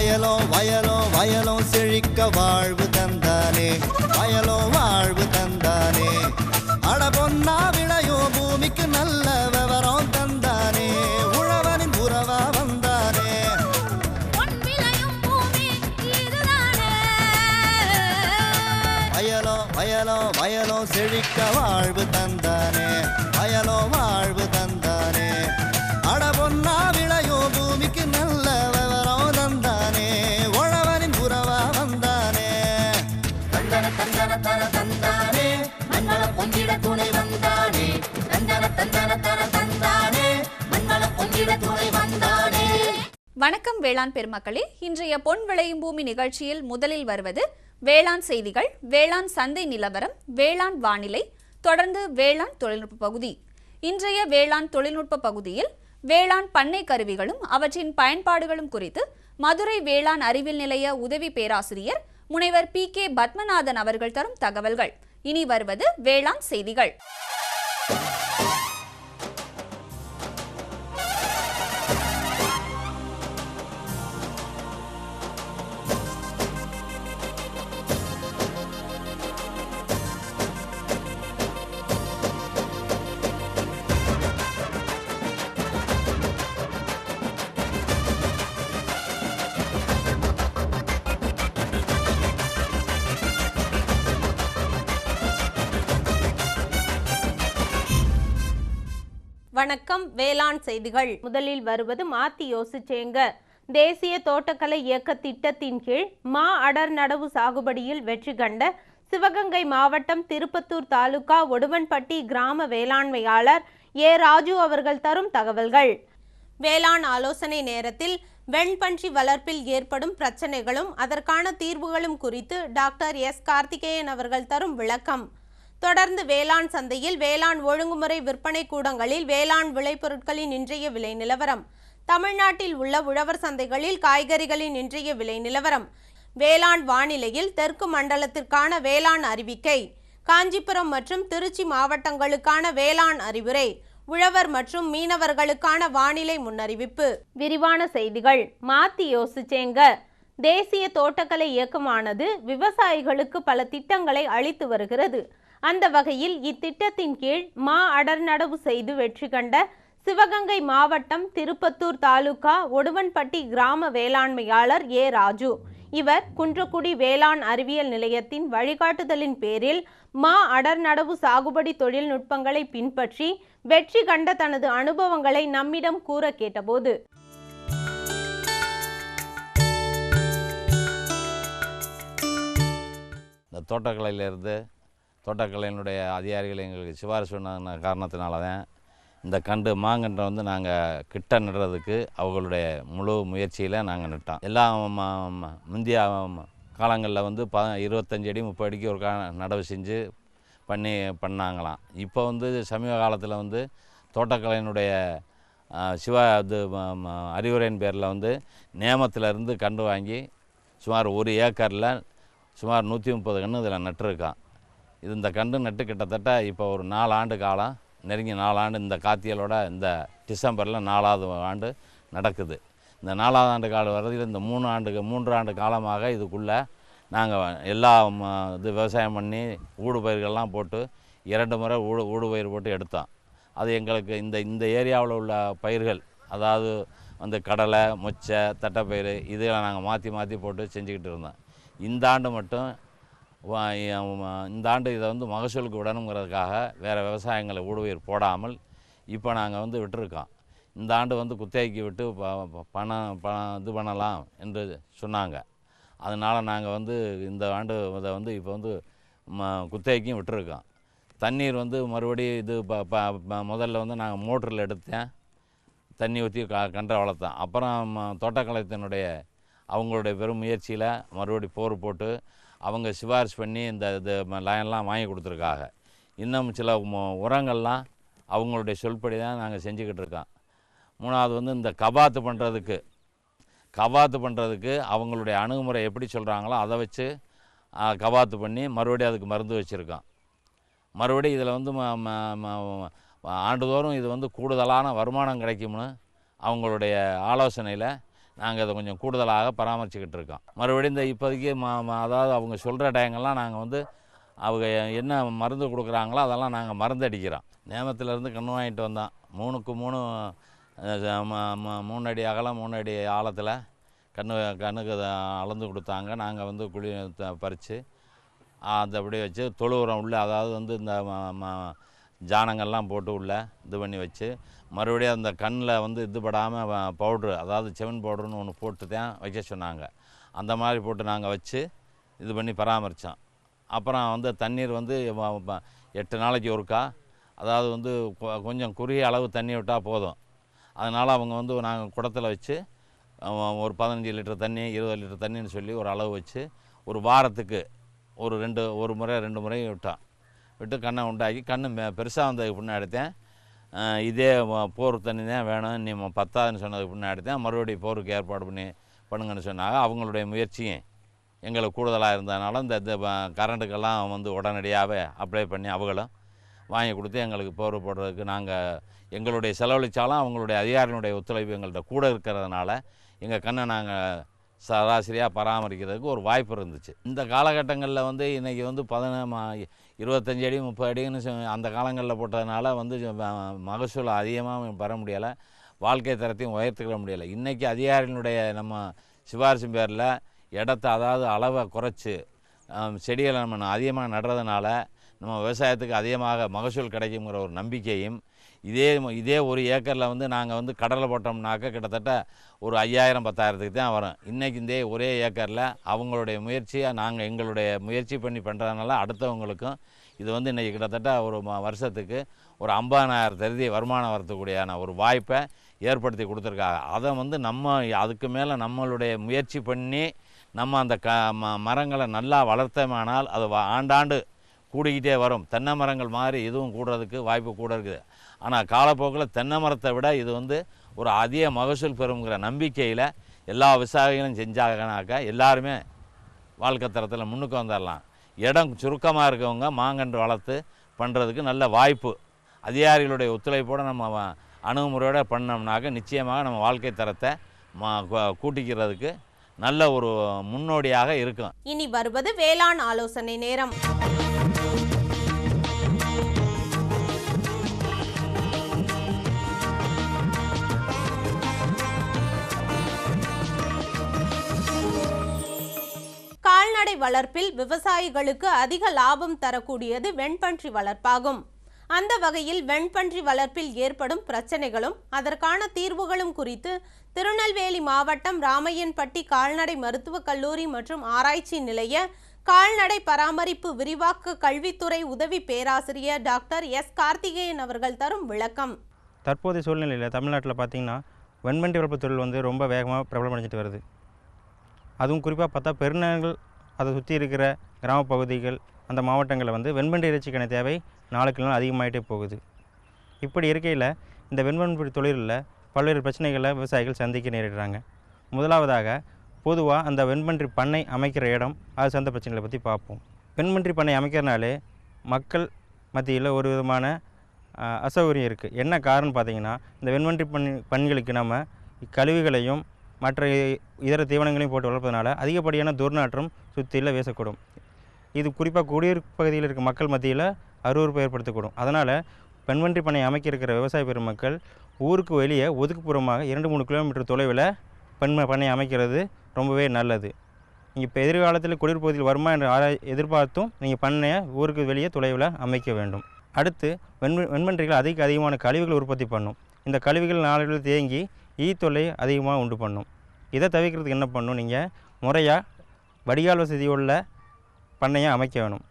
வயலோ வயலோ வயலோ செழிக்க வாழ்வு தந்தானே, வயலோ வாழ்வு தந்தானே. அட பொன்னா விளையோ பூமிக்கு நல்ல விவரம் தந்தானே, உழவனின் உறவா வந்தானே. வயலோ வயலோ வயலோ செழிக்க வாழ்வு தந்தானே, வயலோ வாழ்வு தந்தானே. அட பொன்னா விளையோ பூமிக்கு நல்ல விவரம் தந்தானே, உழவனின் உறவா வந்தானே. தந்தன தந்தன தன தந்தானே, மண்ணள பொங்கிட துணை வந்தானே. தந்தன தந்தன தன தந்தானே, மண்ணள பொங்கிட துணை வந்தானே. வணக்கம் வேளாண் பெருமக்களே, இன்றைய பொன் விளையும் பூமி நிகழ்ச்சியில் முதலில் வருவது வேளாண் செய்திகள், வேளாண் சந்தை நிலவரம், வேளாண் வானிலை, தொடர்ந்து வேளாண் தொழில்நுட்ப பகுதி. இன்றைய வேளாண் தொழில்நுட்ப பகுதியில் வேளாண் பண்ணை கருவிகளும் அவற்றின் பயன்பாடுகளும் குறித்து மதுரை வேளாண் அறிவியல் நிலைய உதவி பேராசிரியர் முனைவர் PK பத்மநாதன் அவர்கள் தரும் தகவல்கள். இனி வருவது வேளாண் செய்திகள். வணக்கம். வேளாண் செய்திகள். முதலில் வருவது மாத்தி யோசிச்சேங்க. தேசிய தோட்டக்கலை இயக்க திட்டத்தின் கீழ் மா அடர் நடவு சாகுபடியில் வெற்றி கண்ட சிவகங்கை மாவட்டம் திருப்பத்தூர் தாலுகா ஒடுவன்பட்டி கிராம வேளாண்மையாளர் ராஜு அவர்கள் தரும் தகவல்கள். வேளாண் ஆலோசனை நேரத்தில் வெண்பன்றி வளர்ப்பில் ஏற்படும் பிரச்சனைகளும் அதற்கான தீர்வுகளும் குறித்து டாக்டர் கார்த்திகேயன் அவர்கள் தரும் விளக்கம். தொடர்ந்து வேளாண் சந்தையில் வேளாண் ஒழுங்குமுறை விற்பனை கூடங்களில் வேளாண் விளைபொருட்களின் இன்றைய விலை நிலவரம், தமிழ்நாட்டில் உள்ள உழவர் சந்தைகளில் காய்கறிகளின் இன்றைய விலை நிலவரம், வேளாண் வானிலையில் தெற்கு மண்டலத்திற்கான வேளாண் அறிவிக்கை, காஞ்சிபுரம் மற்றும் திருச்சி மாவட்டங்களுக்கான வேளாண் அறிவுரை, உழவர் மற்றும் மீனவர்களுக்கான வானிலை முன்னறிவிப்பு. விரிவான செய்திகள். மாத்தி யோசிச்சேங்க. தேசிய தோட்டக்கலை இயக்கமானது விவசாயிகளுக்கு பல திட்டங்களை அளித்து வருகிறது. அந்த வகையில் இத்திட்டத்தின் கீழ் மா அடர் நடவு செய்து வெற்றி கண்ட சிவகங்கை மாவட்டம் திருப்பத்தூர் தாலுகா ஒடுவன்பட்டி கிராம வேளாண்மையாளர் ராஜு. இவர் குன்றக்குடி வேளாண் அறிவியல் நிலையத்தின் வழிகாட்டுதலின் பேரில் மா அடர் நடவு சாகுபடி தொழில்நுட்பங்களை பின்பற்றி வெற்றி கண்ட தனது அனுபவங்களை நம்மிடம் கூற கேட்டபோது, தோட்டக்கலையினுடைய அதிகாரிகள் எங்களுக்கு சிபாரிசு சொன்ன காரணத்தினால தான் இந்த மாங்கன்றை வந்து நாங்கள் கிட்ட நடுறதுக்கு அவங்களுடைய முழு முயற்சியில் நாங்கள் நட்டோம். எல்லாம் முந்தைய காலங்களில் வந்து 25 அடி 30 அடிக்கு ஒரு நடவு செஞ்சு பண்ணாங்களாம். இப்போ வந்து சமீப காலத்தில் வந்து தோட்டக்கலையினுடைய அறிவுரையின் பேரில் வந்து நேமத்திலேருந்து கன்று வாங்கி சுமார் 1 ஏக்கரில் சுமார் 130 கன்று இதில் நட்டுருக்கான். இந்த கன்று நட்டு கிட்டத்தட்ட இப்போ ஒரு 4 ஆண்டு காலம் நெருங்கி 4 ஆண்டு இந்த காத்தியலோட இந்த டிசம்பரில் 4வது ஆண்டு நடக்குது. இந்த 4வது ஆண்டு காலம் வரையில் இந்த 3 ஆண்டு காலமாக இதுக்குள்ளே நாங்கள் எல்லா இது விவசாயம் பண்ணி ஊடு பயிர்கள்லாம் போட்டு 2 முறை ஊடு பயிர் போட்டு எடுத்தோம். அது எங்களுக்கு இந்த ஏரியாவில் உள்ள பயிர்கள், அதாவது வந்து கடலை, மொச்சை, தட்டைப்பயிறு இதெல்லாம் நாங்கள் மாற்றி போட்டு செஞ்சுக்கிட்டு இருந்தோம். இந்த ஆண்டு மட்டும் இந்த ஆண்டு இதை வந்து மகசூலுக்கு விடணுங்கிறதுக்காக வேறு விவசாயங்களை ஊடுபயிர் போடாமல் இப்போ நாங்கள் வந்து விட்டுருக்கோம். இந்த ஆண்டு வந்து குத்தகைக்கு விட்டு பணம் இது பண்ணலாம் என்று சொன்னாங்க. அதனால் நாங்கள் வந்து இந்த ஆண்டு இதை வந்து இப்போ வந்து குத்தகைக்கும் விட்டுருக்கோம். தண்ணீர் வந்து மறுபடியும் இது முதல்ல வந்து நாங்கள் மோட்டரில் எடுத்தேன், தண்ணி ஊற்றி கன்றை வளர்த்தோம். அப்புறம் தோட்டக்கலைத்தினுடைய அவங்களுடைய பெரும் முயற்சியில் மறுபடி போர் போட்டு அவங்க சிபாரிசு பண்ணி இந்த லைன்லாம் வாங்கி கொடுத்துருக்காங்க. இன்னும் சில உரங்கள்லாம் அவங்களுடைய சொல்படி தான் நாங்கள் செஞ்சுக்கிட்டு இருக்கோம். 3வது வந்து இந்த கபாத்து பண்ணுறதுக்கு அவங்களுடைய அணுகுமுறை எப்படி சொல்கிறாங்களோ அதை வச்சு கபாத்து பண்ணி மறுபடியும் அதுக்கு மருந்து வச்சுருக்கோம். மறுபடியும் இதில் வந்து ஆண்டுதோறும் இது வந்து கூடுதலான வருமானம் கிடைக்கும்னு அவங்களுடைய ஆலோசனையில் நாங்கள் அதை கொஞ்சம் கூடுதலாக பராமரிச்சுக்கிட்டு இருக்கோம். மறுபடியும் இந்த இப்போதைக்கு அதாவது அவங்க சொல்கிற டைங்கெல்லாம் நாங்கள் வந்து அவங்க என்ன மருந்து கொடுக்குறாங்களோ அதெல்லாம் நாங்கள் மருந்து அடிக்கிறோம். நேமத்திலேருந்து கன்று வாங்கிட்டு வந்தோம். 3க்கு 3 3 அடி அகலம் 3 அடி ஆழத்தில் கண்ணுக்கு அளந்து கொடுத்தாங்க. நாங்கள் வந்து குழி பறித்து அதை அப்படியே வச்சு தொழு உரம் உள்ள, அதாவது வந்து இந்த ஜானங்கள்லாம் போட்டு உள்ள இது பண்ணி வச்சு மறுபடியும் அந்த கண்ணில் வந்து இது படாமல் பவுட்ரு, அதாவது செவன் பவுட்ருன்னு ஒன்று போட்டு தான் வைக்க சொன்னாங்க. அந்த மாதிரி போட்டு நாங்கள் வச்சு இது பண்ணி பராமரித்தோம். அப்புறம் வந்து தண்ணீர் வந்து 8 நாளைக்கு ஒருக்கா, அதாவது வந்து கொஞ்சம் குறுகிய அளவு தண்ணி விட்டால் போதும். அதனால் அவங்க வந்து நாங்கள் குடத்தில் வச்சு ஒரு 15 லிட்டர் தண்ணி 20 லிட்டர் தண்ணின்னு சொல்லி ஒரு அளவு வச்சு ஒரு வாரத்துக்கு ஒரு முறை 2 முறை விட்டு கண்ணை உண்டாக்கி கண்ணு பெருசாக வந்ததுக்கு பின்னாடி தான் இதே போர் தண்ணி தான் வேணும், நீ பத்தாதுன்னு சொன்னதுக்கு பின்னாடி தான் மறுபடியும் போருக்கு ஏற்பாடு பண்ணுங்கன்னு சொன்னாங்க. அவங்களுடைய முயற்சியும் எங்களுக்கு கூடுதலாக இருந்ததுனால இந்த கரண்ட்டுக்கெல்லாம் வந்து உடனடியாகவே அப்ளை பண்ணி அவங்களும் வாங்கி கொடுத்து எங்களுக்கு போர் போடுறதுக்கு நாங்கள் எங்களுடைய செலவழித்தாலும் அவங்களுடைய அதிகாரிகளுடைய ஒத்துழைப்பு எங்கள்கிட்ட கூட இருக்கிறதுனால எங்கள் கண்ணை நாங்கள் சராசரியாக பராமரிக்கிறதுக்கு ஒரு வாய்ப்பு இருந்துச்சு. இந்த காலகட்டங்களில் வந்து இன்றைக்கி வந்து 25 அடி 30 அடின்னு அந்த காலங்களில் போட்டதுனால வந்து மகசூல் அதிகமாக பெற முடியலை, வாழ்க்கை தரத்தையும் உயர்த்துக்கிற முடியலை. இன்றைக்கி அதிகாரிகளுடைய நம்ம சிபாரிசு பேரில் இடத்த, அதாவது அளவை குறைச்சி செடிகளை நம்ம அதிகமாக நடுறதுனால நம்ம விவசாயத்துக்கு அதிகமாக மகசூல் கிடைக்குங்கிற ஒரு நம்பிக்கையும், இதே ஒரு ஏக்கரில் வந்து நாங்கள் வந்து கடலை போட்டோம்னாக்க கிட்டத்தட்ட ஒரு 5000-10,000க்கு தான் வரும். இன்றைக்கி இந்த ஒரே ஏக்கரில் அவங்களுடைய முயற்சியை நாங்கள் எங்களுடைய முயற்சி பண்ணி பண்ணுறதுனால அடுத்தவங்களுக்கும் இது வந்து இன்றைக்கி கிட்டத்தட்ட ஒரு வருஷத்துக்கு ஒரு 50,000 வருமானம் வரத்துக்கூடியான ஒரு வாய்ப்பை ஏற்படுத்தி கொடுத்துருக்காங்க. அதை வந்து நம்ம அதுக்கு மேலே நம்மளுடைய முயற்சி பண்ணி நம்ம அந்த மரங்களை நல்லா வளர்த்தோமானால் அது ஆண்டாண்டு கூடிக்கிட்டே வரும். தென்னை மரங்கள் மாதிரி இதுவும் கூடுறதுக்கு வாய்ப்பு கூட இருக்குது. ஆனால் காலப்போக்கில் தென்னை மரத்தை விட இது வந்து ஒரு அதிக மகசூல் பெறுங்கிற நம்பிக்கையில் எல்லா விவசாயிகளும் செஞ்சாங்கனாக்க எல்லாருமே வாழ்க்கை தரத்தில் முன்னுக்கு வந்துடலாம். இடம் சுருக்கமாக இருக்கவங்க மாங்கன்று வளர்த்து பண்ணுறதுக்கு நல்ல வாய்ப்பு. அதிகாரிகளுடைய ஒத்துழைப்போடு நம்ம அணுகுமுறையோடு பண்ணோம்னாக்க நிச்சயமாக நம்ம வாழ்க்கை தரத்தை கூட்டிக்கிறதுக்கு நல்ல ஒரு முன்னோடியாக இருக்கும். இனி வருவது வேளாண் ஆலோசனை நேரம். கால்நடை வளர்ப்பில் விவசாயிகளுக்கு அதிக லாபம் தரக்கூடியது வெண்பன்றி வளர்ப்பாகும். அந்த வகையில் வெண்பன்றி வளர்ப்பில் ஏற்படும் பிரச்சனைகளும் அதற்கான தீர்வுகளும் குறித்து திருநெல்வேலி மாவட்டம் ராமையன்பட்டி கால்நடை மருத்துவக் கல்லூரி மற்றும் ஆராய்ச்சி நிலைய கால்நடை பராமரிப்பு விரிவாக்க கல்வித்துறை உதவி பேராசிரியர் டாக்டர் எஸ் கார்த்திகேயன் அவர்கள் தரும் விளக்கம். தற்போதைய சூழ்நிலையில் தமிழ்நாட்டில் பார்த்திங்கன்னா வெண்பன்றி வளர்ப்பு தொழில் வந்து ரொம்ப வேகமாக பிரபலமடைஞ்சிட்டு வருது. அதுவும் குறிப்பாக பார்த்தா பெருநகரங்கள், அதை சுற்றி இருக்கிற கிராம பகுதிகள், அந்த மாவட்டங்களில் வந்து வெண்பன்றி இறைச்சிக்கான தேவை நாளுக்கு நாள் அதிகமாகிட்டே போகுது. இப்படி இருக்கையில் இந்த வெண்பன்றி தொழிலில் பல்வேறு பிரச்சனைகளை விவசாயிகள் சந்திக்க நேரிடுறாங்க. முதலாவதாக பொதுவாக அந்த வெண்பன்றி பண்ணை அமைக்கிற இடம், அது சார்ந்த பிரச்சனைகளை பற்றி பார்ப்போம். வெண்பன்றி பண்ணை அமைக்கிறனாலே மக்கள் மத்தியில் ஒரு விதமான அசௌகரியம் இருக்குது. என்ன காரணம் பார்த்திங்கன்னா, இந்த வெண்பன்றி பணிகளுக்கு நம்ம கழிவுகளையும் மற்ற இதர தீவனங்களையும் போட்டு வளர்ப்பதனால அதிகப்படியான துர்நாற்றம் சுற்றியில் வீசக்கூடும். இது குறிப்பாக குடியிருப்பு பகுதியில் இருக்க மக்கள் மத்தியில் அருவருப்பை ஏற்படுத்தக்கூடும். அதனால் வெண்பன்றி பண்ணை அமைக்க இருக்கிற விவசாய பெருமக்கள் ஊருக்கு வெளியே ஒதுக்குப்புறமாக 2-3 கிலோமீட்டர் தொலைவில் பண்ணை அமைக்கிறது ரொம்பவே நல்லது. இப்போ எதிர்காலத்தில் குடியிருப்பு பகுதியில் வருமா என்று எதிர்பார்த்தும் நீங்கள் பண்ணையை ஊருக்கு வெளியே தொலைவில் அமைக்க வேண்டும். அடுத்து வெண்பன்றிகள் அதிகமான கழிவுகள் உற்பத்தி பண்ணும். இந்த கழிவுகள் நாளில் தேங்கி தொல்லை அதிகமாக உண்டு பண்ணும். இதை தவிர்க்கிறதுக்கு என்ன பண்ணணும், நீங்கள் முறையாக வடிகால் வசதியுள்ள பண்ணையை அமைக்க வேணும்.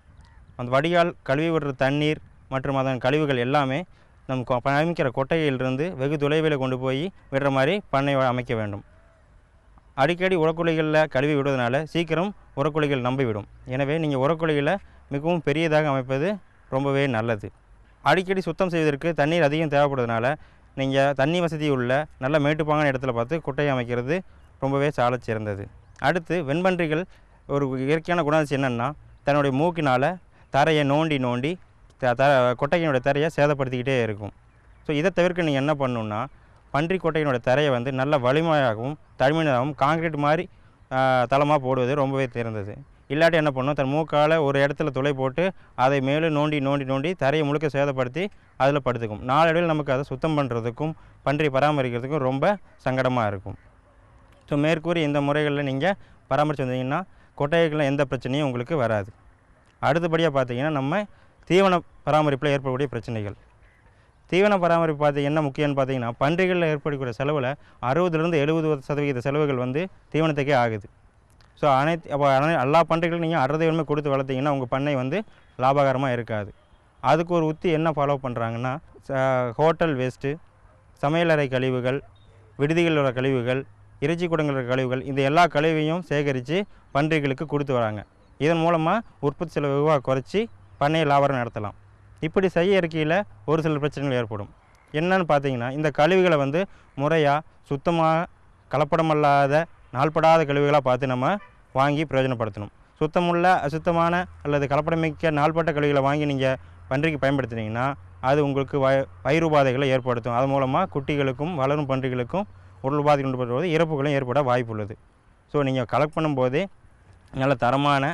அந்த வடிகால் கழுவி விடுற தண்ணீர் மற்றும் அதன் கழிவுகள் எல்லாமே நம்ம அமைக்கிற கொட்டையிலிருந்து வெகு தொலைவில் கொண்டு போய் விடுற மாதிரி பண்ணை அமைக்க வேண்டும். அடிக்கடி உரக்குழிகளில் கழுவி விடுவதனால சீக்கிரம் உரக்குழிகள் நம்பிவிடும். எனவே நீங்கள் உரக்குழிகளை மிகவும் பெரியதாக அமைப்பது ரொம்பவே நல்லது. அடிக்கடி சுத்தம் செய்வதற்கு தண்ணீர் அதிகம் தேவைப்படுறதுனால நீங்கள் தண்ணி வசதி உள்ள நல்ல மேட்டுப்பாங்கான இடத்துல பார்த்து குட்டையை அமைக்கிறது ரொம்பவே சாலச் சிறந்தது. அடுத்து வெண்பன்றிகள் ஒரு இயற்கையான குணாதிசயம் என்னென்னா, தன்னுடைய மூக்கினால் தரையை நோண்டி கொட்டையினுடைய தரையை சேதப்படுத்திக்கிட்டே இருக்கும். ஸோ இதை தவிர்க்க நீங்கள் என்ன பண்ணணுன்னா, பன்றி கொட்டையினோட தரையை வந்து நல்ல வலிமையாகவும் தடிமனாகவும் காங்கிரீட் மாதிரி தளமாக போடுவது ரொம்பவே தேர்ந்தது. இல்லாட்டி என்ன பண்ணணும், தன் மூக்கால் ஒரு இடத்துல துளை போட்டு அதை மேலும் நோண்டி நோண்டி நோண்டி தரையை முழுக்க சேதப்படுத்தி அதில் படுத்துக்கும். நாளடைவில் நமக்கு அதை சுத்தம் பண்ணுறதுக்கும் பன்றி பராமரிக்கிறதுக்கும் ரொம்ப சங்கடமாக இருக்கும். ஸோ மேற்கூறிய இந்த முறைகளில் நீங்கள் பராமரித்து வந்தீங்கன்னா கொட்டைகளில் எந்த பிரச்சனையும் உங்களுக்கு வராது. அடுத்தபடியாக பார்த்தீங்கன்னா நம்ம தீவன பராமரிப்பில் ஏற்படக்கூடிய பிரச்சனைகள். தீவன பராமரிப்பு என்ன முக்கியம்னு பார்த்தீங்கன்னா பன்றிகளில் ஏற்படக்கூடிய செலவில் 60-70% செலவுகள் வந்து தீவனத்துக்கே ஆகுது. ஸோ எல்லா பன்றிகளும் நீங்கள் அறுதீவனமே கொடுத்து வளர்த்திங்கன்னா உங்கள் பண்ணை வந்து லாபகரமாக இருக்காது. அதுக்கு ஒரு உத்தி என்ன ஃபாலோ பண்ணுறாங்கன்னா, ஹோட்டல் வேஸ்ட்டு, சமையலறை கழிவுகள், விடுதிகளோட கழிவுகள், இறைச்சி கூடங்களோட கழிவுகள், இந்த எல்லா கழிவையும் சேகரித்து பன்றிகளுக்கு கொடுத்து வராங்க. இதன் மூலமாக உற்பத்தி செலவு குறைச்சி பண்ணையை லாபம் நடத்தலாம். இப்படி செய்ய இருக்கையில் ஒரு சில பிரச்சனைகள் ஏற்படும். என்னன்னு பார்த்தீங்கன்னா, இந்த கழிவுகளை வந்து முறையாக சுத்தமாக கலப்படமல்லாத நாள்படாத கழிவுகளாக பார்த்து நம்ம வாங்கி பிரயோஜனப்படுத்தணும். அசுத்தமான அல்லது கலப்படமிக்க நாள்பட்ட கழிவுகளை வாங்கி நீங்கள் பன்றிக்கு பயன்படுத்தினீங்கன்னா அது உங்களுக்கு வயிறு உபாதைகளை ஏற்படுத்தும். அது மூலமாக குட்டிகளுக்கும் வளரும் பன்றிகளுக்கும் உடல் உபாதைகள் உண்டு இறப்புகளும் ஏற்பட வாய்ப்புள்ளது. ஸோ நீங்கள் கலெக்ட் பண்ணும்போதே நல்ல தரமான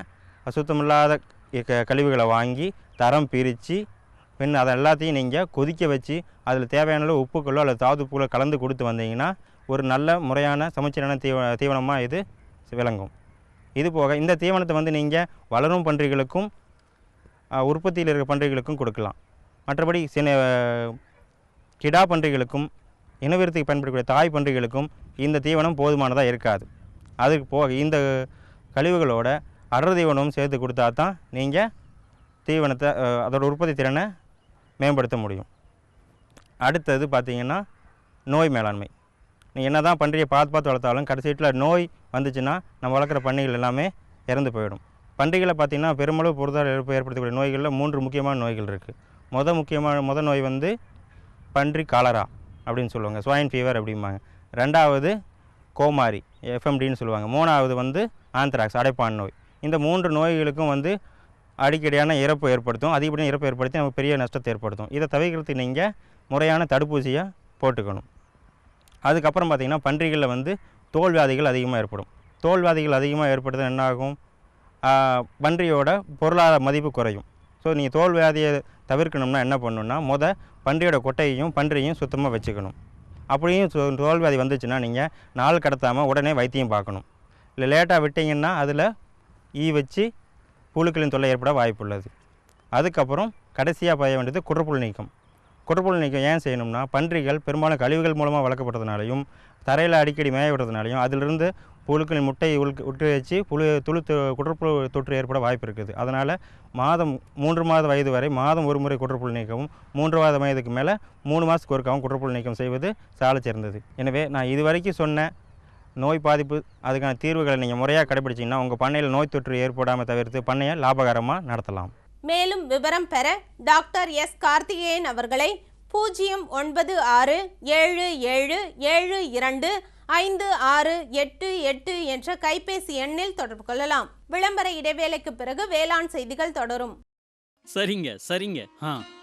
அசுத்தமில்லாத கழிவுகளை வாங்கி தரம் பிரித்து அதை எல்லாத்தையும் நீங்கள் கொதிக்க வச்சு அதில் தேவையான உப்புக்களோ அல்லது தாதுப்புகளோ கலந்து கொடுத்து வந்தீங்கன்னா ஒரு நல்ல முறையான சமச்சீரான தீவனமாக இது விளங்கும். இது போக இந்த தீவனத்தை வந்து நீங்கள் வளரும் பன்றிகளுக்கும் உற்பத்தியில் இருக்கிற பன்றிகளுக்கும் கொடுக்கலாம். மற்றபடி கிடா பன்றிகளுக்கும் இனவிருத்திக்கு பயன்படக்கூடிய தாய் பன்றிகளுக்கும் இந்த தீவனம் போதுமானதாக இருக்காது. அதுக்கு போக இந்த கழிவுகளோட அடர் தீவனமும் சேர்த்து கொடுத்தா தான் நீங்கள் தீவனத்தை அதோட உற்பத்தி திறனை மேம்படுத்த முடியும். அடுத்தது பார்த்திங்கன்னா நோய் மேலாண்மை. நீ என்ன தான் பன்றியை பார்த்து வளர்த்தாலும் கடைசியில் நோய் வந்துச்சுன்னா நம்ம வளர்க்குற பன்றிகள் எல்லாமே இறந்து போயிடும். பன்றிகளை பார்த்திங்கன்னா பெருமளவு பொருளாதார இழப்பு ஏற்படுத்தக்கூடிய நோய்களில் 3 முக்கியமான நோய்கள் இருக்குது. முத நோய் வந்து பன்றி காலரா அப்படின்னு சொல்லுவாங்க, ஸ்வைன் ஃபீவர் அப்படிம்பாங்க. 2வது கோமாரி எஃப்எம்டின்னு சொல்லுவாங்க. 3வது வந்து ஆந்த்ராக்ஸ் அடைப்பான் நோய். இந்த 3 நோய்களுக்கும் வந்து அடிக்கடியான இறப்பு ஏற்படுத்தும். அதிகப்படியான இறப்பு ஏற்படுத்தி நமக்கு பெரிய நஷ்டத்தை ஏற்படுத்தும். இதை தவிர்க்கிறதுக்கு நீங்கள் முறையான தடுப்பூசியை போட்டுக்கணும். அதுக்கப்புறம் பார்த்திங்கன்னா பன்றிகளில் வந்து தோல் வியாதிகள் அதிகமாக ஏற்படும். தோல் வியாதிகள் அதிகமாக ஏற்படுறது என்னாகும், பன்றியோட பொருளாதார மதிப்பு குறையும். ஸோ நீங்கள் தோல் வியாதியை தவிர்க்கணும்னா என்ன பண்ணணுன்னா பன்றியோட கொட்டையையும் பன்றியையும் சுத்தமாக வச்சுக்கணும். அப்படியும் தோல் வியாதி வந்துச்சுன்னா நீங்கள் நாள் கடத்தாமல் உடனே வைத்தியம் பார்க்கணும். இல்லை லேட்டாக விட்டிங்கன்னா அதில் வச்சு புழுக்களின் தொல்லை ஏற்பட வாய்ப்புள்ளது. அதுக்கப்புறம் கடைசியாக செய்ய வேண்டியது குடற்புழு நீக்கம். குடற்புழு நீக்கம் ஏன் செய்யணும்னா பன்றிகள் பெரும்பாலும் கழிவுகள் மூலமாக வளர்க்கப்படுறதுனாலையும் தரையில் அடிக்கடி மேய விடுறதுனாலையும் அதிலிருந்து புழுக்களின் முட்டையை உற்று வச்சு குடற்புழு தொற்று ஏற்பட வாய்ப்பு இருக்குது. அதனால் 3 மாத வயது வரை மாதம் ஒரு முறை குடற்புழு நீக்கவும், 3வது வயதுக்கு மேலே 3 மாதத்துக்கு ஒருக்காவும் குடற்புழு நீக்கம் செய்வது சால சிறந்தது. எனவே நான் இதுவரைக்கும் சொன்ன நோய் பாதிப்பு அதுக்கான தீர்வுகளை நீங்கள் முறையாக கடைபிடிச்சிங்கன்னா உங்கள் பண்ணையில் நோய் தொற்று ஏற்படாமல் தவிர்த்து பண்ணையை லாபகரமாக நடத்தலாம். மேலும் விவரம் பெற டாக்டர் எஸ் கார்த்திகேயன் அவர்களை 09677725688 என்ற கைபேசி எண்ணில் தொடர்பு கொள்ளலாம். விளம்பர இடைவேளைக்கு பிறகு வேளாண் செய்திகள் தொடரும். சரிங்க.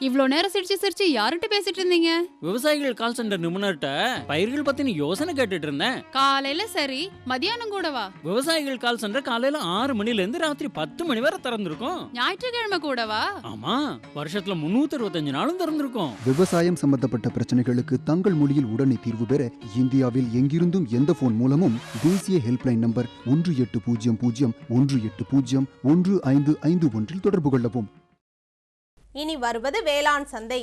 இவ்ளோ நேரம் சிரிச்சு யார்கிட்ட பேசிட்டு இருந்தீங்க? விவசாயிகள் கால் சென்டர் நிபுணர்கிட்ட பயிர்கள் பத்தின யோசனை கேட்டுட்டு இருந்தேன். காலையில சரி, மதியானம் கூடவா? விவசாயிகள் கால் சென்டர் காலையில 6 மணில இருந்து ராத்திரி 10 மணி வரை திறந்திருக்கும். ஞாயிற்றுக்கிழமை கூடவா? ஆமா, வருஷத்துல 365 நாளும் திறந்திருக்கும். விவசாயம் சம்பந்தப்பட்ட பிரச்சனைகளுக்கு தங்கள் மொழியில் உடனே தீர்வு பெற இந்தியாவில் எங்கிருந்தும் எந்த போன் மூலமும் தேசிய ஹெல்ப்லைன் நம்பர் 1800-180-1551 தொடர்பு கொள்ளவும். இனி வருவது வேளாண் சந்தை.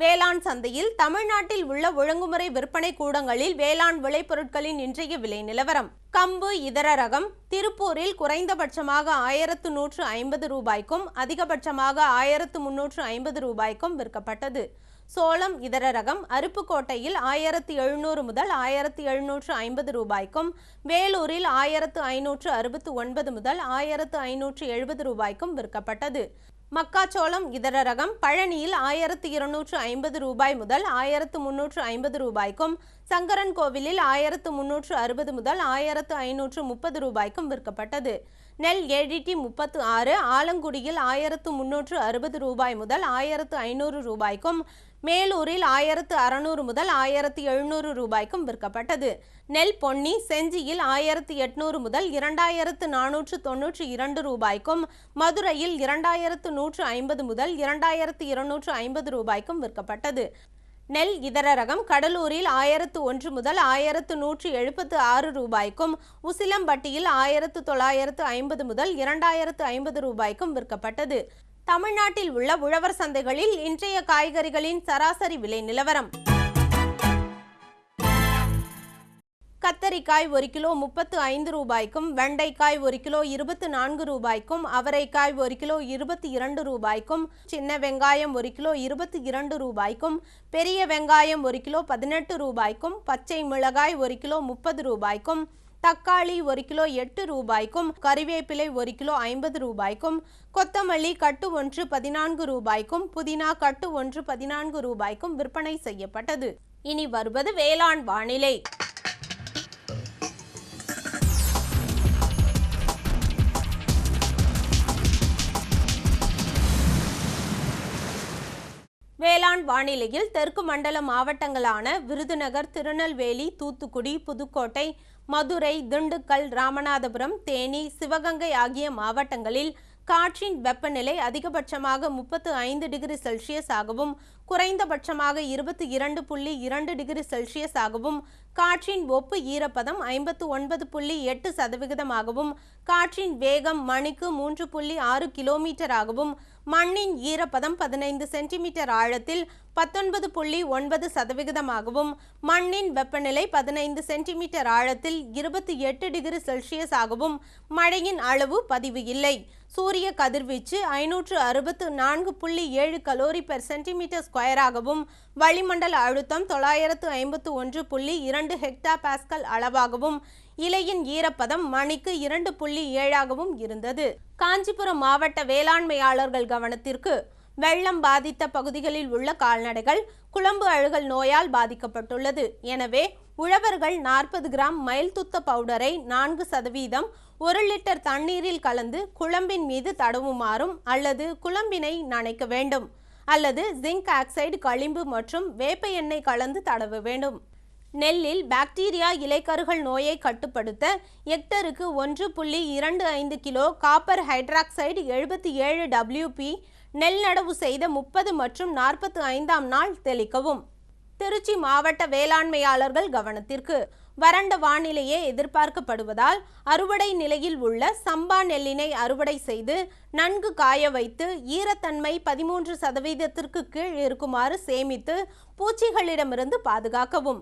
வேளாண் சந்தையில் தமிழ்நாட்டில் உள்ள ஒழுங்குமுறை விற்பனை கூடங்களில் வேளாண் விளைபொருட்களின் இன்றைய விலை நிலவரம். கம்பு இதர ரகம் திருப்பூரில் குறைந்தபட்சமாக 1150 ரூபாய்க்கும் அதிகபட்சமாக 1350 ரூபாய்க்கும் விற்கப்பட்டது. சோளம் இதர ரகம் அருப்புக்கோட்டையில் 1700 முதல் 1750 ரூபாய்க்கும், வேலூரில் 1569 முதல் 1570 ரூபாய்க்கும் விற்கப்பட்டது. மக்காச்சோளம் இதர ரகம் பழனியில் 1250 ரூபாய் முதல் 1350 ரூபாய்க்கும், சங்கரன் கோவிலில் 1360 முதல் 1530 ரூபாய்க்கும் விற்கப்பட்டது. நெல் ஏடிடி 36 ஆலங்குடியில் 1360 ரூபாய் முதல் 1500 ரூபாய்க்கும், மேலூரில் 1600 முதல் 1700 ரூபாய்க்கும் விற்கப்பட்டது. நெல் பொன்னி செஞ்சியில் 1800 முதல் 2492 ரூபாய்க்கும், மதுரையில் 2150 முதல் 2250 ரூபாய்க்கும் விற்கப்பட்டது. நெல் இதர ரகம் கடலூரில் 1001 முதல் 1176 ரூபாய்க்கும், உசிலம்பட்டியில் 1950 முதல் 2050 ரூபாய்க்கும் விற்கப்பட்டது. தமிழ்நாட்டில் உள்ள உழவர் சந்தைகளில் இன்றைய காய்கறிகளின் சராசரி விலை நிலவரம். கத்தரிக்காய் 1 கிலோ 35 ரூபாய்க்கும், வெண்டைக்காய் 1 கிலோ 24 ரூபாய்க்கும், அவரைக்காய் 1 கிலோ 22 ரூபாய்க்கும், சின்ன வெங்காயம் 1 கிலோ 22 ரூபாய்க்கும், பெரிய வெங்காயம் 1 கிலோ 18 ரூபாய்க்கும், பச்சை மிளகாய் 1 கிலோ 30 ரூபாய்க்கும், தக்காளி 1 கிலோ 8 ரூபாய்க்கும், கறிவேப்பிலை 1 கிலோ 50 ரூபாய்க்கும், கொத்தமல்லி கட்டு 1 14 ரூபாய்க்கும், புதினா கட்டு 1 14 ரூபாய்க்கும் விற்பனை செய்யப்பட்டது. இனி வருவது வேளாண் வானிலை. வேளாண் வானிலையில் தெற்கு மண்டல மாவட்டங்களான விருதுநகர், திருநெல்வேலி, தூத்துக்குடி, புதுக்கோட்டை, மதுரை, திண்டுக்கல், ராமநாதபுரம், தேனி, சிவகங்கை ஆகிய மாவட்டங்களில் காற்றின் வெப்பநிலை அதிகபட்சமாக 35 டிகிரி செல்சியஸ் ஆகவும், குறைந்தபட்சமாக 22.2 டிகிரி செல்சியஸ் ஆகவும், காற்றின் ஒப்பு ஈரப்பதம் 59.8% ஆகவும், காற்றின் வேகம் மணிக்கு 3.6 கிலோமீட்டர் ஆகவும், மண்ணின் ஈரப்பதம் 15 சென்டிமீட்டர் ஆழத்தில் 19.9% ஆகவும், மண்ணின் வெப்பநிலை 15 சென்டிமீட்டர் ஆழத்தில் 28 டிகிரி செல்சியஸ் ஆகவும், மழையின் அளவு பதிவு இல்லை. சூரிய கதிர்வீச்சு 564.7 கலோரி பெர் சென்டிமீட்டர் ஸ்கொயராகவும், வளிமண்டல அழுத்தம் 951.2 ஹெக்டா பாஸ்கல் அளவாகவும், இலையின் ஈரப்பதம் மணிக்கு 2.7 இருந்தது. காஞ்சிபுரம் மாவட்ட வேளாண்மையாளர்கள் கவனத்திற்கு. வெள்ளம் பாதித்த பகுதிகளில் உள்ள கால்நடைகள் குளம்பு அழுகல் நோயால் பாதிக்கப்பட்டுள்ளது. எனவே உழவர்கள் 40 கிராம் மயில் துத்த பவுடரை 4% 1 லிட்டர் தண்ணீரில் கலந்து குளம்பின் மீது தடவுமாறும் அல்லது குளம்பினை நனைக்க வேண்டும், அல்லது ஜிங்க் ஆக்சைடு களிம்பு மற்றும் வேப்ப எண்ணெய் கலந்து தடவ வேண்டும். நெல்லில் பாக்டீரியா இலைக்கருகள் நோயை கட்டுப்படுத்த ஹெக்டருக்கு 1.25 கிலோ காப்பர் ஹைட்ராக்சைடு 77 WP நெல் நடவு செய்த 30 மற்றும் 45ஆம் நாள் தெளிக்கவும். திருச்சி மாவட்ட வேளாண்மையாளர்கள் கவனத்திற்கு. வறண்ட வானிலையே எதிர்பார்க்கப்படுவதால் அறுவடை நிலையில் உள்ள சம்பா நெல்லினை அறுவடை செய்து நன்கு காய வைத்து ஈரத்தன்மை 13% கீழ் இருக்குமாறு சேமித்து பூச்சிகளிடமிருந்து பாதுகாக்கவும்.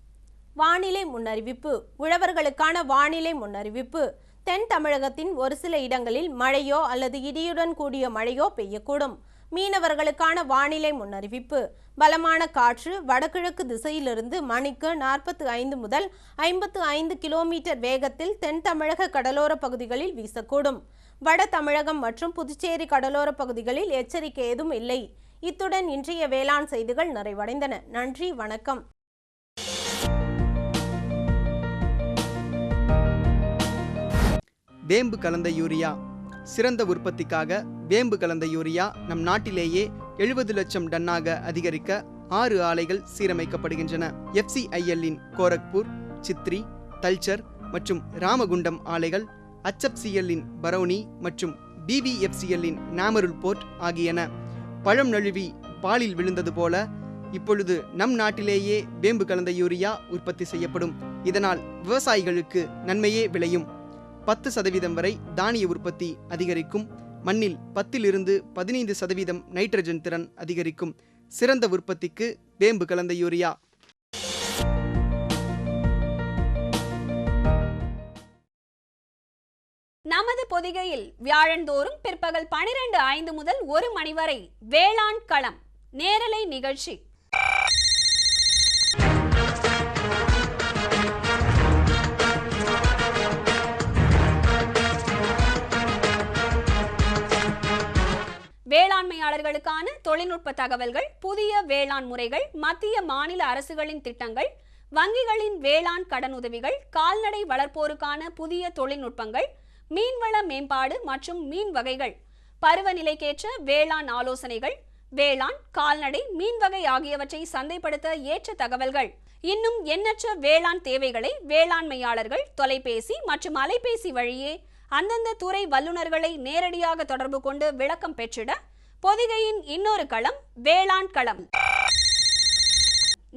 வானிலை முன்னறிவிப்பு. உழவர்களுக்கான வானிலை முன்னறிவிப்பு. தென் தமிழகத்தின் ஒரு சில இடங்களில் மழையோ அல்லது இடியுடன் கூடிய மழையோ பெய்யக்கூடும். மீனவர்களுக்கான வானிலை முன்னறிவிப்பு. பலமான காற்று வடகிழக்கு திசையிலிருந்து மணிக்கு 45 முதல் 55 கிலோமீட்டர் வேகத்தில் தென் தமிழக கடலோர பகுதிகளில் வீசக்கூடும். வட தமிழகம் மற்றும் புதுச்சேரி கடலோர பகுதிகளில் எச்சரிக்கை ஏதும் இல்லை. இத்துடன் இன்றைய வேளாண் செய்திகள் நிறைவடைந்தன. நன்றி, வணக்கம். வேம்பு கலந்த யூரியா. சிறந்த உற்பத்திக்காக வேம்பு கலந்த யூரியா நம் நாட்டிலேயே 70 லட்சம் டன்னாக அதிகரிக்க 6 ஆலைகள் சீரமைக்கப்படுகின்றன. FCIL-இன் கோரக்பூர், சித்ரி, தல்சர் மற்றும் ராமகுண்டம் ஆலைகள், HFCL-இன் பரௌனி மற்றும் BVFCL-இன் நாமருல் போர்ட் ஆகியன. பழம் நழுவி பாலில் விழுந்தது போல இப்பொழுது நம் நாட்டிலேயே வேம்பு கலந்த யூரியா உற்பத்தி செய்யப்படும். இதனால் விவசாயிகளுக்கு நன்மையே விளையும். 10% வரை தானிய உற்பத்தி அதிகரிக்கும். மண்ணில் 10 to 15% நைட்ரஜன் திறன் அதிகரிக்கும். சிறந்த உற்பத்திக்கு வேம்பு கலந்த யூரியா. நமது பொதிகையில் வியாழந்தோறும் பிற்பகல் 12:05 முதல் 1 மணி வரை வேளாண் களம் நேரலை நிகழ்ச்சி. பண்ணையாளர்களுக்கான தொழில்நுட்ப தகவல்கள், புதிய வேளாண் முறைகள், மத்திய மாநில அரசுகளின் திட்டங்கள், வங்கிகளின் வேளாண் கடனுதவிகள், கால்நடை வளர்ப்போருக்கான புதிய தொழில்நுட்பங்கள், மீன்வள மேம்பாடு மற்றும் மீன் வகைகள், பருவநிலைக்கேற்ற வேளாண் ஆலோசனைகள், வேளாண், கால்நடை, மீன் வகை ஆகியவற்றை சந்தைப்படுத்த ஏற்ற தகவல்கள், இன்னும் எண்ணற்ற வேளாண் தேவைகளை வேளாண்மையாளர்கள் தொலைபேசி மற்றும் அலைபேசி வழியே அந்தந்த துறை வல்லுநர்களை நேரடியாக தொடர்பு கொண்டு விளக்கம் பெற்றிட பொதிகையின் இன்னொரு களம் வேளாண் களம்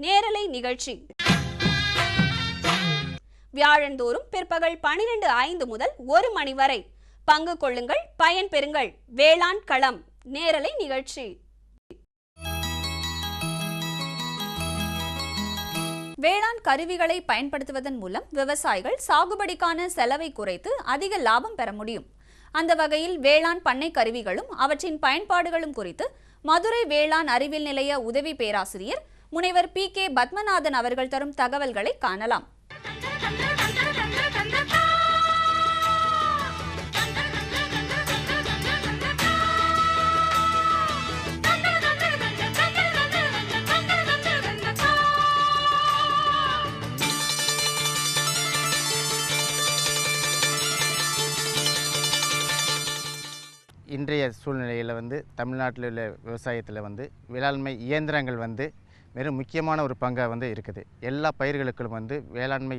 நேரலை நிகழ்ச்சி வியாழந்தோறும் பிற்பகல் 12:05 முதல் 1 மணி வரை பங்கு கொள்ளுங்கள், பயன் பெறுங்கள். வேளாண் களம் நேரலை நிகழ்ச்சி. வேளாண் கருவிகளை பயன்படுத்துவதன் மூலம் விவசாயிகள் சாகுபடிக்கான செலவை குறைத்து அதிக லாபம் பெற முடியும். அந்த வகையில் வேளாண் பண்ணை கருவிகளும் அவற்றின் பயன்பாடுகளும் குறித்து மதுரை வேளாண் அறிவியல் நிலைய உதவி பேராசிரியர் முனைவர் PK பத்மநாதன் அவர்கள் தரும் தகவல்களை காணலாம். இன்றைய சூழ்நிலையில் தமிழ்நாட்டில் உள்ள விவசாயத்தில் வேளாண்மை இயந்திரங்கள் வெறும் முக்கியமான ஒரு பங்காக இருக்குது. எல்லா பயிர்களுக்கும் வேளாண்மை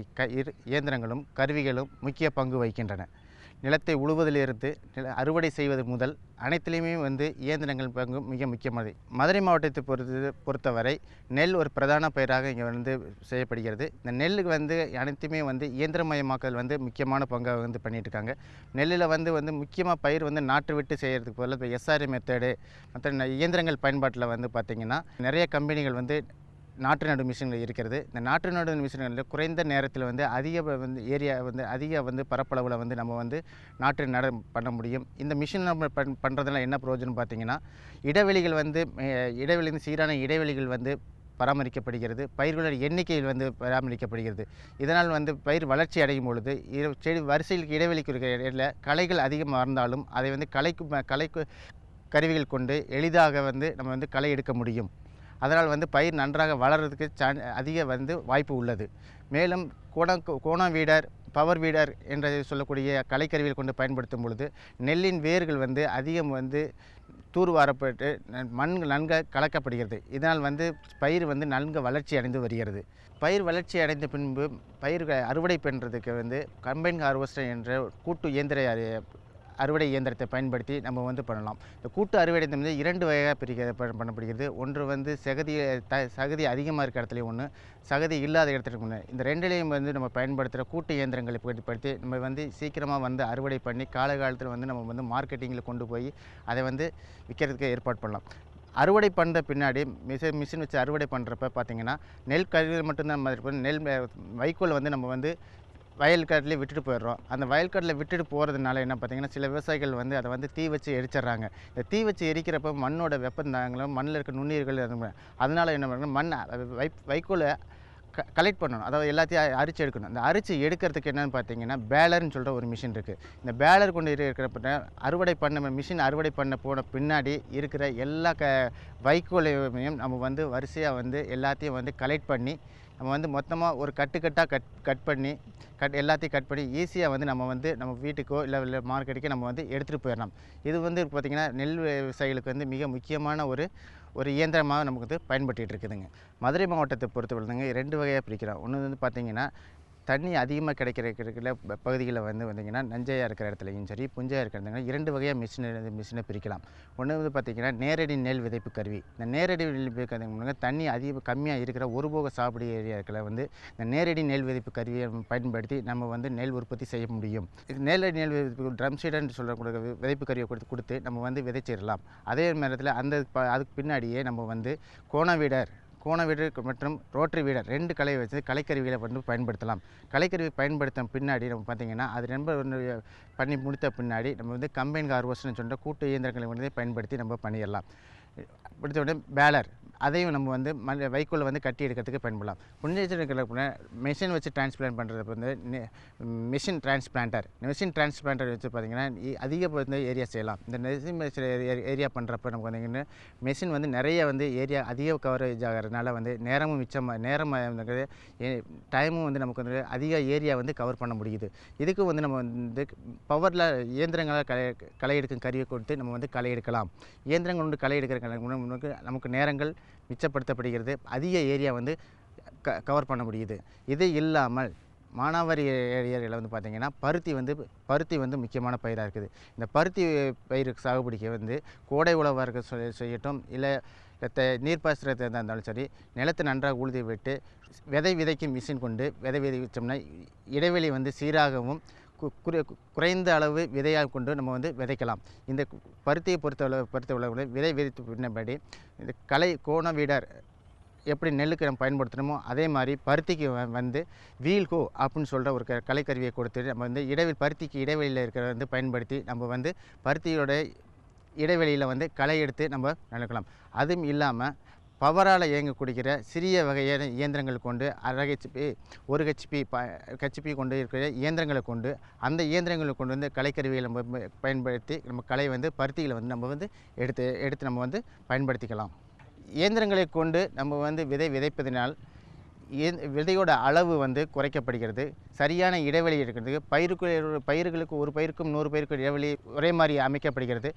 இயந்திரங்களும் கருவிகளும் முக்கிய பங்கு வகிக்கின்றன. நிலத்தை உழுவதிலிருந்து அறுவடை செய்வது முதல் அனைத்திலையுமே இயந்திரங்கள் பங்கு மிக முக்கியமானது. மதுரை மாவட்டத்தை பொறுத்தவரை நெல் ஒரு பிரதான பயிராக இங்கே செய்யப்படுகிறது. இந்த நெல்லுக்கு அனைத்துமே இயந்திரமயமாக்கல் முக்கியமான பங்காக பண்ணிட்டு இருக்காங்க. நெல்லில் முக்கியமாக பயிர் நாற்று விட்டு செய்கிறதுக்கு பதில் இப்போ SRA மெத்தடு மற்ற இயந்திரங்கள் பயன்பாட்டில் பார்த்திங்கன்னா நிறைய கம்பெனிகள் நாற்று நடு மிஷின்கள் இருக்கிறது. இந்த நாற்று நடு மிஷின்களில் குறைந்த நேரத்தில் அதிக ஏரியா அதிக பரப்பளவில் நம்ம நாற்று நட பண்ண முடியும். இந்த மிஷின் நம்ம பண்ணுறதுனால என்ன பிரயோஜனம் பார்த்திங்கன்னா இடைவெளிகள் இடைவெளி சீரான இடைவெளிகள் பராமரிக்கப்படுகிறது. பயிர்களுடைய எண்ணிக்கையில் பராமரிக்கப்படுகிறது. இதனால் பயிர் வளர்ச்சி அடையும் பொழுது செடி வரிசையில் இடைவெளிக்கு இருக்கிற இடத்துல களைகள் அதிகமாக இருந்தாலும் அதை களை கருவிகள் கொண்டு எளிதாக நம்ம களை எடுக்க முடியும். அதனால் பயிர் நன்றாக வளர்கிறதுக்கு அதிக வாய்ப்பு உள்ளது. மேலும் கோணம் வீடர், பவர் வீடர் என்று சொல்லக்கூடிய கலைக்கருவிகள் கொண்டு பயன்படுத்தும் பொழுது நெல்லின் வேர்கள் அதிகம் தூர்வாரப்பட்டு மண் நன்கு கலக்கப்படுகிறது. இதனால் பயிர் நன்கு வளர்ச்சி அடைந்து வருகிறது. பயிர் வளர்ச்சி அடைந்த பின்பு பயிர் அறுவடை பண்ணுறதுக்கு கம்பைன் ஹார்வெஸ்டர் என்ற கூட்டு இயந்திர அறுவடை இயந்திரத்தை பயன்படுத்தி நம்ம பண்ணலாம். இந்த கூட்டு அறுவடை 2 வகையாக பண்ணப்படுகிறது. ஒன்று சகதி அதிகமாக இருக்கிற இடத்துலையும் ஒன்று, சகதி இல்லாத இடத்துலையும் ஒன்று. இந்த ரெண்டுலேயும் நம்ம பயன்படுத்துகிற கூட்டு இயந்திரங்களை பயன்படுத்தி நம்ம சீக்கிரமாக அறுவடை பண்ணி காலகாலத்தில் நம்ம மார்க்கெட்டிங்கில் கொண்டு போய் அதை விற்கிறதுக்கு ஏற்பாடு பண்ணலாம். அறுவடை பண்ணுற பின்னாடி மிஷின் வச்சு அறுவடை பண்ணுறப்ப பார்த்திங்கன்னா நெல் கருவிகள் மட்டும்தான் நெல் வைக்கோல் நம்ம வயல்காட்டிலே விட்டுட்டு போயிடுறோம். அந்த வயல்காட்டில் விட்டுட்டு போகிறதுனால என்ன பார்த்திங்கன்னா சில விவசாயிகள் அதை தீ வச்சு எரிச்சிட்றாங்க. இந்த தீ வச்சு எரிக்கிறப்ப மண்ணோட வெப்பந்தாங்களும் மண்ணில் இருக்க நுண்ணுயிர்கள் அதனால் என்ன பண்ணுறோம், மண் வைக்கோலை கலெக்ட் பண்ணணும். அதாவது எல்லாத்தையும் அரிச்சு எடுக்கணும். இந்த அரிச்சு எடுக்கிறதுக்கு என்னென்னு பார்த்தீங்கன்னா பேலர்னு சொல்கிற ஒரு மிஷின் இருக்குது. இந்த பேலர் கொண்டு இருக்கிறப்ப அறுவடை பண்ண மிஷின் அறுவடை பண்ண போன பின்னாடி இருக்கிற எல்லா வைக்கோலையும் நம்ம வரிசையாக எல்லாத்தையும் கலெக்ட் பண்ணி நம்ம மொத்தமாக ஒரு கட்டாக கட் பண்ணி எல்லாத்தையும் கட் பண்ணி ஈஸியாக நம்ம வீட்டுக்கோ இல்லை மார்க்கெட்டுக்கோ நம்ம எடுத்துகிட்டு போயிடலாம். இது பார்த்திங்கன்னா நெல் விவசாயிகளுக்கு மிக முக்கியமான ஒரு இயந்திரமாக நமக்கு பயன்படுத்திகிட்டு இருக்குதுங்க. மதுரை மாவட்டத்தை பொறுத்தவரைங்க 2 வகையாக பிரிக்கிறோம். ஒன்று பார்த்திங்கன்னா தண்ணி அதிகமாக கிடைக்கிற பகுதிகளில் வந்திங்கன்னா நஞ்சையாக இருக்கிற இடத்துலையும் சரி புஞ்சையாக இருக்கிற இடத்துல 2 வகையாக மிஷினை பிரிக்கலாம். ஒன்று பார்த்திங்கன்னா நேரடி நெல் விதைப்பு கருவி. இந்த நேரடி நெல் விதைப்பு தண்ணி கம்மியாக இருக்கிற ஒருபோக சாகுபடி ஏரியாக்களை இந்த நேரடி நெல் விதைப்பு கருவியை பயன்படுத்தி நம்ம நெல் உற்பத்தி செய்ய முடியும். நேரடி நெல் விதைப்பு ட்ரம் சீடர்னு சொல்லக்கூடிய விதைப்பு கருவியை கொடுத்து நம்ம விதைச்சிடலாம். அதே நேரத்தில் அதுக்கு பின்னாடியே நம்ம கோண வீடர் மற்றும் ரோட்டரி வீடர் 2 கலையை வச்சு கலைக்கருவிகளை பயன்படுத்தலாம். கலைக்கருவி பயன்படுத்த பின்னாடி நம்ம பார்த்திங்கன்னா அது ரொம்ப பண்ணி முடித்த பின்னாடி நம்ம கம்பைன் ஹார்வெஸ்டர்னு சொல்கிற கூட்டு இயந்திரங்களை பயன்படுத்தி நம்ம பண்ணிடலாம். அடுத்த உடனே பேலர் அதையும் நம்ம வந்து வைக்கோலை வந்து கட்டி எடுக்கிறதுக்கு பயன்படலாம். புன்னேச்சர் மிஷின் வச்சு டிரான்ஸ்பிளான்ட் பண்ணுறது வந்து மிஷின் டிரான்ஸ்பிளான்டர் வச்சு பார்த்திங்கன்னா அதிக வந்து ஏரியா செய்யலாம். இந்த மிஷின் ஏரியா பண்ணுறப்ப நமக்கு வந்து மிஷின் வந்து நிறைய வந்து ஏரியா அதிக கவரேஜ் ஆகிறதுனால வந்து நேரமும் டைமும் வந்து நமக்கு வந்து அதிக ஏரியா வந்து கவர் பண்ண முடியுது. இதுக்கு வந்து நம்ம வந்து பவரில் இயந்திரங்களால் களை எடுக்கும் கருவியை கொடுத்து நம்ம வந்து களை எடுக்கலாம். இயந்திரங்கள் கொண்டு களை எடுக்கிற நமக்கு நேரங்கள் மிச்சப்படுத்தப்படுகிறது, அதிக ஏரியா வந்து கவர் பண்ண முடியுது. இது இல்லாமல் மானாவாரி ஏரியாவில் வந்து பார்த்திங்கன்னா பருத்தி வந்து முக்கியமான பயிராக இருக்குது. இந்த பருத்தி பயிர் சாகுபடிக்கு வந்து கோடை உழவாக செய்யட்டும், இல்லை நீர்ப்பாசனத்தை இருந்தாலும் சரி, நிலத்தை நன்றாக உழுதி விட்டு விதைக்கும் மிஷின் கொண்டு விதைச்சோம்னா இடைவெளி வந்து சீராகவும் குறைந்த அளவு விதையாக கொண்டு நம்ம வந்து விதைக்கலாம். இந்த பருத்தியை பொறுத்தளவு விதை விதைத்து பின்னபடி இந்த கோண வீடர் எப்படி நெல்லுக்கு நம்ம பயன்படுத்தணுமோ அதே மாதிரி பருத்திக்கு வந்து வீல்கோ அப்படின்னு சொல்கிற ஒரு கலைக்கருவியை கொடுத்துட்டு நம்ம வந்து பருத்திக்கு இடைவெளியில் இருக்கிறத வந்து பயன்படுத்தி நம்ம வந்து பருத்தியோட இடைவெளியில் வந்து களை எடுத்து நம்ம நடக்கலாம். அதுவும் இல்லாமல் பவரால் இயங்கக்கூடிய சிறிய வகையான இயந்திரங்கள் கொண்டு 1 ஹெச்பி கொண்டு இருக்கிற இயந்திரங்களை கொண்டு அந்த இயந்திரங்களை கொண்டு வந்து கலைக்கருவியை நம்ம பயன்படுத்தி நம்ம களை வந்து பருத்திகளை வந்து நம்ம வந்து எடுத்து நம்ம வந்து பயன்படுத்திக்கலாம். இயந்திரங்களை கொண்டு நம்ம வந்து விதைப்பதனால் விதையோட அளவு வந்து குறைக்கப்படுகிறது. சரியான இடைவெளி இருக்கிறது. பயிர்களுக்கு ஒரு பயிருக்கும் 100 பயிருக்கும் இடைவெளி ஒரே மாதிரி அமைக்கப்படுகிறது.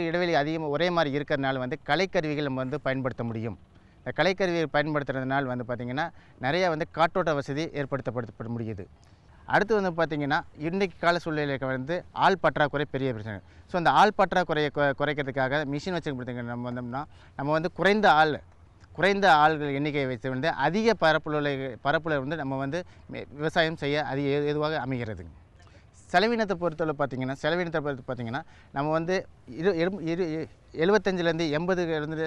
இடைவெளி அதிகமாக ஒரே மாதிரி இருக்கிறதுனால வந்து கலைக்கருவிகள் நம்ம வந்து பயன்படுத்த முடியும். இந்த கலைக்கருவியை பயன்படுத்துறதுனால வந்து பார்த்திங்கன்னா நிறையா வந்து காற்றோட்ட வசதி ஏற்படுத்தப்பட முடியுது. அடுத்து வந்து பார்த்திங்கன்னா இன்றைக்கு கால சூழ்நிலைக்கு வந்து ஆள் பற்றாக்குறை பெரிய பிரச்சனை. ஸோ அந்த ஆள் பற்றாக்குறையை குறைக்கிறதுக்காக மிஷின் வச்சு பார்த்திங்கன்னா நம்ம வந்தோம்னா நம்ம வந்து குறைந்த ஆள்கள் எண்ணிக்கையை வைத்து வந்து அதிக பரப்புல வந்து நம்ம வந்து விவசாயம் செய்ய அது எதுவாக அமைகிறது. செலவினத்தை பொறுத்தவரை பார்த்திங்கன்னா நம்ம வந்து 75லேருந்து 80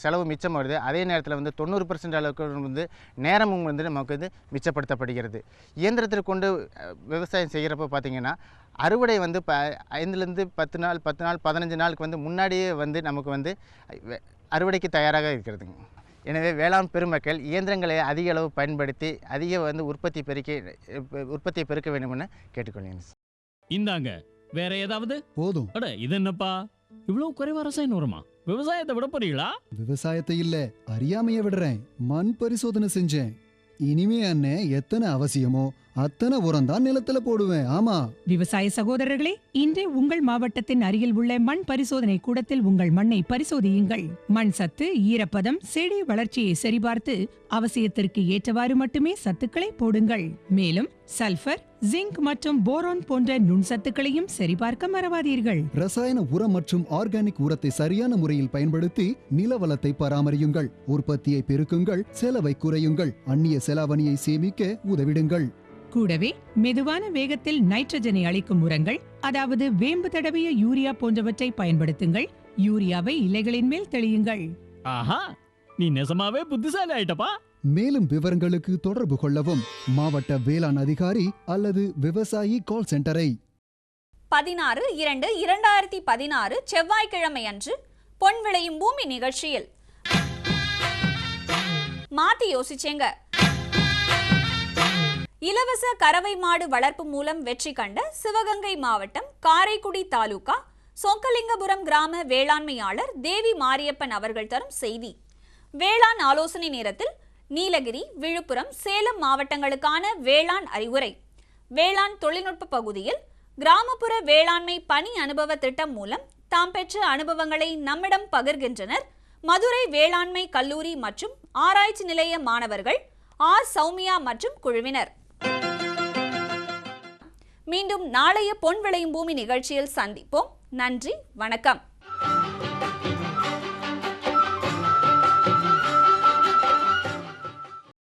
செலவு மிச்சம் வருது. அதே நேரத்தில் வந்து 90% அளவுக்கு வந்து நேரமும் வந்து நமக்கு வந்து மிச்சப்படுத்தப்படுகிறது. இயந்திரத்தில் கொண்டு விவசாயம் செய்கிறப்ப பார்த்திங்கன்னா அறுவடை வந்து 5லேருந்து 10 நாள் 15 நாளுக்கு வந்து முன்னாடியே வந்து நமக்கு வந்து அறுவடைக்கு தயாராக இருக்கிறதுங்க. எனவே வேளாண் பெருமக்கள் இயந்திரங்களை அதிக அளவு பயன்படுத்தி அதிக வந்து உற்பத்தியை பெருக்க வேண்டும்னு கேட்டுக்கொள்கிறேன். இந்தாங்க வேற ஏதாவது போதும். அட இது என்னப்பா இவ்வளவு குறைவா ரசாயனம் வருமா? விவசாயத்தை விட போறீங்களா? விவசாயத்தை இல்ல, அறியாமைய விடுறேன். மண் பரிசோதனை செஞ்சேன். இனிமே அண்ணே எத்தனை அவசியமோ அத்தனை உரம் தான் நிலத்துல போடுவேன். ஆமா விவசாய சகோதரர்களே, இன்றே உங்கள் மாவட்டத்தின் அருகில் உள்ள மண் பரிசோதனை கூடத்தில் உங்கள் மண்ணை பரிசோதியுங்கள். மண் சத்து, ஈரப்பதம், செடி வளர்ச்சியை சரிபார்த்து அவசியத்திற்கு ஏற்றவாறு மட்டுமே சத்துக்களை போடுங்கள். மேலும் சல்பர், ஜிங்க் மற்றும் போரான் போன்ற நுண்சத்துக்களையும் சரிபார்க்க மறவாதீர்கள். ரசாயன உரம் மற்றும் ஆர்கானிக் உரத்தை சரியான முறையில் பயன்படுத்தி நில வளத்தை பராமரியுங்கள். உற்பத்தியை பெருக்குங்கள், செலவை குறையுங்கள், அந்நிய செலாவணியை சேமிக்க உதவிடுங்கள். கூடவே மெதுவான வேகத்தில் நைட்ரஜனை அளிக்கும் உரங்கள், அதாவது வேம்பு தடவிய யூரியா போன்றவற்றை பயன்படுத்துங்கள். யூரியாவை இலைகளின் மேல் தெளியுங்கள். ஆஹா, நீ நெசமாவே புத்திசாலி ஆயிட்டப்பா. மேலும் விவரங்களுக்கு தொடர்பு கொள்ளவும் மாவட்ட வேளாண் அதிகாரி அல்லது விவசாயி கால் சென்டரை. 16/2/2016 செவ்வாய்க்கிழமை அன்று பொன் விளையும் பூமி நிகழ்ச்சியில் மாத்தி யோசிச்சேங்க. இலவச கறவை மாடு வளர்ப்பு மூலம் வெற்றி கண்ட சிவகங்கை மாவட்டம் காரைக்குடி தாலுகா சொக்கலிங்கபுரம் கிராம வேளாண்மையாளர் தேவி மாரியப்பன் அவர்கள் தரும் செய்தி. வேளாண் ஆலோசனை நேரத்தில் நீலகிரி, விழுப்புரம், சேலம் மாவட்டங்களுக்கான வேளாண் அறிவுரை. வேளாண் தொழில்நுட்ப பகுதியில் கிராமப்புற வேளாண்மை பணி அனுபவ திட்டம் மூலம் தாம் பெற்ற அனுபவங்களை நம்மிடம் பகிர்கின்றனர் மதுரை வேளாண்மை கல்லூரி மற்றும் ஆராய்ச்சி நிலைய மாணவர்கள் ஆர் சௌமியா மற்றும் குழுவினர். மீண்டும் நாளைய பொன் விளையும் பூமி நிகழ்ச்சியில் சந்திப்போம். நன்றி, வணக்கம்.